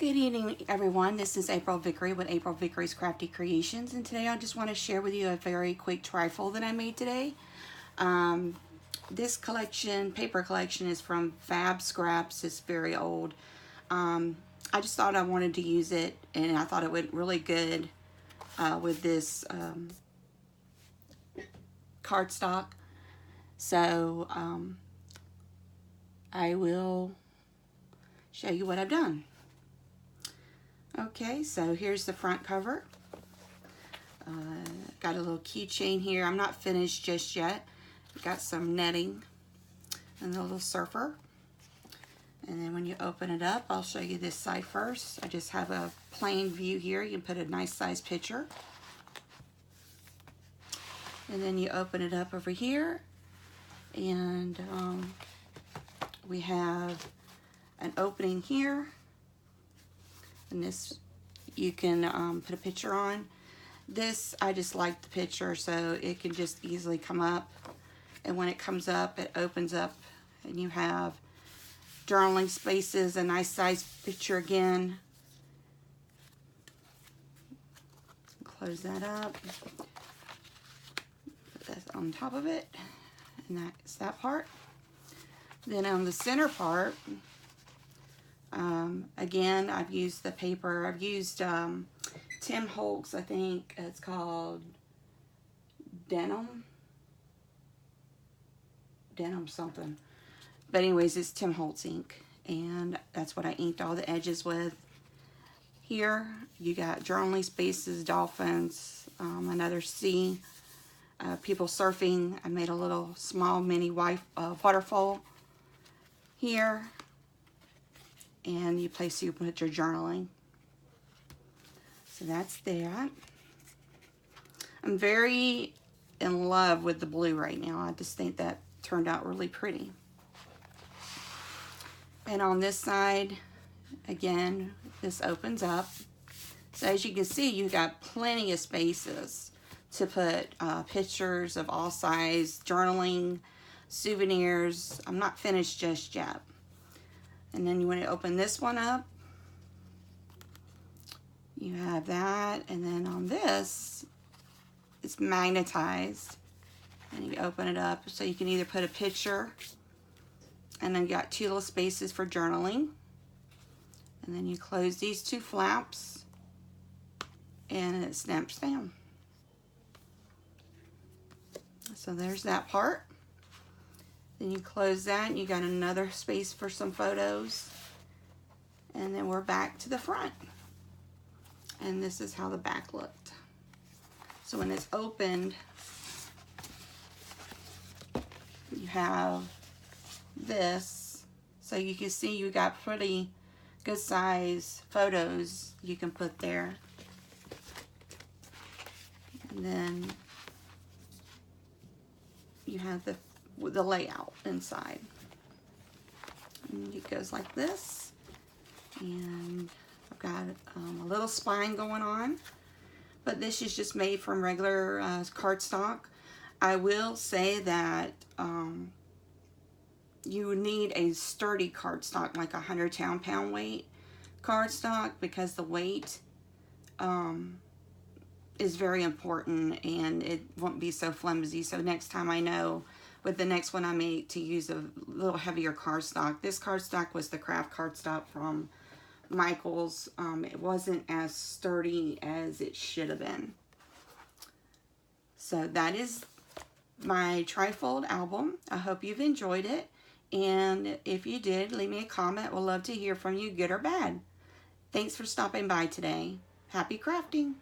Good evening, everyone. This is April Vickery with April Vickery's Crafty Creations, and today I just want to share with you a very quick trifold that I made today. This collection, paper collection, is from Fab Scraps. It's very old. I just thought I wanted to use it, and I thought it went really good with this cardstock. So I will show you what I've done. Okay, so here's the front cover. Got a little keychain here. I'm not finished just yet. Got some netting and a little surfer. And then when you open it up, I'll show you this side first. I just have a plain view here. You can put a nice size picture. And then you open it up over here. And we have an opening here. And this you can put a picture on. This, I just like the picture, so it can just easily come up. And when it comes up, it opens up and you have journaling spaces, a nice size picture again. Close that up. Put that on top of it. And that's that part. Then on the center part, again, I've used the paper. I've used Tim Holtz, I think it's called denim something. But anyways, it's Tim Holtz ink, and that's what I inked all the edges with. Here you got journaling spaces, dolphins, another sea, people surfing. I made a little small mini waterfall here. And you put your journaling. So that's that. I'm very in love with the blue right now. I just think that turned out really pretty. And on this side, again, this opens up. So as you can see, you've got plenty of spaces to put pictures of all sizes, journaling, souvenirs. I'm not finished just yet. And then you want to open this one up. You have that, and then on this, it's magnetized. And you open it up so you can either put a picture, and then you got two little spaces for journaling. And then you close these two flaps, and it snaps down. So there's that part. Then you close that, and you got another space for some photos. And then we're back to the front. And this is how the back looked. So when it's opened, you have this. So you can see you got pretty good size photos you can put there. And then you have the layout inside. And it goes like this, and I've got a little spine going on, but this is just made from regular cardstock. I will say that you need a sturdy cardstock, like 100 pound weight cardstock, because the weight is very important and it won't be so flimsy. So next time I know with the next one I made to use a little heavier cardstock. This cardstock was the craft cardstock from Michael's. It wasn't as sturdy as it should have been. So that is my trifold album. I hope you've enjoyed it. And if you did, leave me a comment. We'll love to hear from you, good or bad. Thanks for stopping by today. Happy crafting.